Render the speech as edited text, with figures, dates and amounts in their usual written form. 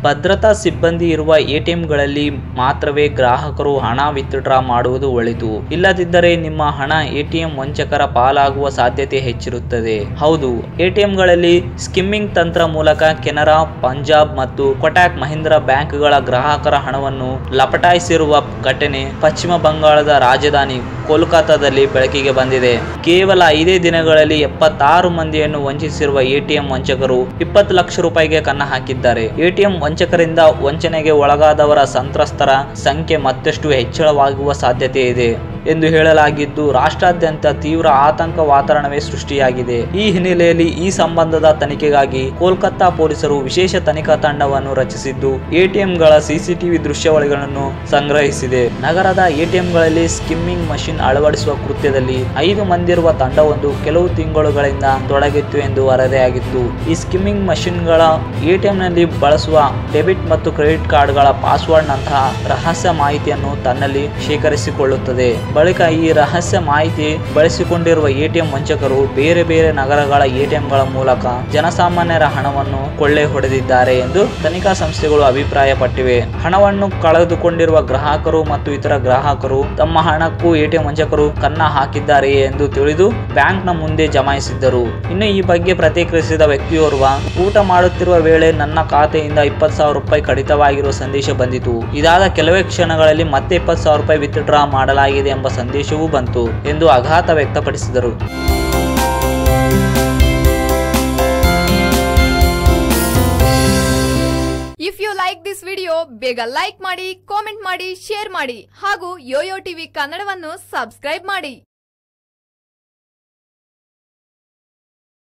ಭದ್ರತಾ ಸಿಬ್ಬಂದಿ ಇರುವ ಎಟಿಎಂಗಳಲ್ಲಿ ಮಾತ್ರವೇ ಗ್ರಾಹಕರು ಹಣ ವಿತ್ಡ್ರಾ ಮಾಡುವುದು ಒಳಿತು. ಇಲ್ಲದಿದ್ದರೆ ನಿಮ್ಮ ಹಣ ಎಟಿಎಂ ವಂಚಕರ ಪಾಲಾಗುವ ಸಾಧ್ಯತೆ ಹೆಚ್ಚಿರುತ್ತದೆ. ಹೌದು, ಎಟಿಎಂಗಳಲ್ಲಿ ಸ್ಕಿಮ್ಮಿಂಗ್ ತಂತ್ರ ಮೂಲಕ ಕೆನರಾ, ಪಂಜಾಬ್ ಮತ್ತು ಕೋಟಕ್ ಮಹೀಂದ್ರಾ ಬ್ಯಾಂಕ್ಗಳ ಗ್ರಾಹಕರ ಹಣವನ್ನು ಲಪಟಾಯಿಸಿರುವ ಘಟನೆ ಪಶ್ಚಿಮ ಬಂಗಾಳದ ರಾಜಧಾನಿ ಕೋಲ್ಕತ್ತಾದಲ್ಲಿ ಬೆಳಕಿಗೆ ಬಂದಿದೆ. ಕೇವಲ 5 ದಿನಗಳಲ್ಲಿ 76 ಮಂದಿಯನ್ನು ವಂಚಿಸಿರುವ ಎಟಿಎಂ ವಂಚಕರು 20 ಲಕ್ಷ ರೂಪಾಯಿಗೆ ಕನ್ನ ಹಾಕಿದ್ದಾರೆ. ಎಟಿಎಂ ವಂಚಕರಿಂದ ವಂಚನೆಗೆ ಒಳಗಾದವರ ಸಂತ್ರಸ್ತರ ಸಂಖ್ಯೆ ಮತ್ತಷ್ಟು ಹೆಚ್ಚಳವಾಗುವ ಸಾಧ್ಯತೆ ಇದೆ ಎಂದು ಹೇಳಲಾಗಿದ್ದು, ರಾಷ್ಟ್ರಾದ್ಯಂತ ತೀವ್ರ ಆತಂಕ ವಾತಾವರಣವೇ ಸೃಷ್ಟಿಯಾಗಿದೆ. ಈ ಹಿನ್ನೆಲೆಯಲ್ಲಿ ಈ ಸಂಬಂಧದ ತನಿಖೆಗಾಗಿ ಕೋಲ್ಕತ್ತಾ ಪೊಲೀಸರು ವಿಶೇಷ ತನಿಖಾ ತಂಡವನ್ನು ರಚಿಸಿದ್ದು, ಎಟಿಎಂಗಳ ಸಿಸಿಟಿವಿ ದೃಶ್ಯಾವಳಿಗಳನ್ನು ಸಂಗ್ರಹಿಸಿದೆ. ನಗರದ ಎಟಿಎಂಗಳಲ್ಲಿ ಸ್ಕಿಮ್ಮಿಂಗ್ ಮಷಿನ್ ಅಳವಡಿಸುವ ಕೃತ್ಯದಲ್ಲಿ 5 ಮಂದಿರುವ ತಂಡವೊಂದು ಕೆಲವು ತಿಂಗಳುಗಳಿಂದ ತೊಡಗಿತ್ತು ಎಂದು ವರದಿಯಾಗಿತ್ತು. ಈ ಸ್ಕಿಮ್ಮಿಂಗ್ ಮಷಿನ್ಗಳ ಎಟಿಎಂನಲ್ಲಿ ಬಳಸುವ ಡೆಬಿಟ್ ಮತ್ತು ಕ್ರೆಡಿಟ್ ಕಾರ್ಡ್ಗಳ ಪಾಸ್ವರ್ಡ್ ನಂತಹ ರಹಸ್ಯ ಮಾಹಿತಿಯನ್ನು ತನ್ನಲ್ಲಿ ಶೇಖರಿಸಿಕೊಳ್ಳುತ್ತದೆ. ಬಳಿಕ ಈ ರಹಸ್ಯ ಮಾಹಿತಿ ಬಳಸಿಕೊಂಡಿರುವ ಎಟಿಎಂ ವಂಚಕರು ಬೇರೆ ಬೇರೆ ನಗರಗಳ ಎಟಿಎಂಗಳ ಮೂಲಕ ಜನಸಾಮಾನ್ಯರ ಹಣವನ್ನು ಕೊಳ್ಳೆ ಹೊಡೆದಿದ್ದಾರೆ ಎಂದು ತನಿಖಾ ಸಂಸ್ಥೆಗಳು ಅಭಿಪ್ರಾಯಪಟ್ಟಿವೆ. ಹಣವನ್ನು ಕಳೆದುಕೊಂಡಿರುವ ಗ್ರಾಹಕರು ಮತ್ತು ಇತರ ಗ್ರಾಹಕರು ತಮ್ಮ ಹಣಕ್ಕೂ ಎಟಿಎಂ ವಂಚಕರು ಕನ್ನ ಹಾಕಿದ್ದಾರೆಯೇ ಎಂದು ತಿಳಿದು ಬ್ಯಾಂಕ್ನ ಮುಂದೆ ಜಮಾಯಿಸಿದ್ದರು. ಇನ್ನು ಈ ಬಗ್ಗೆ ಪ್ರತಿಕ್ರಿಯಿಸಿದ ವ್ಯಕ್ತಿಯೋರ್ವ, ಊಟ ಮಾಡುತ್ತಿರುವ ವೇಳೆ ನನ್ನ ಖಾತೆಯಿಂದ 20,000 ರೂಪಾಯಿ ಕಡಿತವಾಗಿರುವ ಸಂದೇಶ ಬಂದಿತು. ಇದಾದ ಕೆಲವೇ ಕ್ಷಣಗಳಲ್ಲಿ ಮತ್ತೆ 20,000 ರೂಪಾಯಿ ವಿತ್ಡ್ರಾ ಮಾಡಲಾಗಿದೆ ಎಂಬ ಸಂದೇಶವೂ ಬಂತು ಎಂದು ಆಘಾತ ವ್ಯಕ್ತಪಡಿಸಿದರು. If you like this video, ಬೇಗ ಲೈಕ್ ಮಾಡಿ, ಕಾಮೆಂಟ್ ಮಾಡಿ, ಶೇರ್ ಮಾಡಿ ಹಾಗೂ ಯೋಯೋ ಟಿವಿ ಕನ್ನಡವನ್ನು ಸಬ್ಸ್ಕ್ರೈಬ್ ಮಾಡಿ.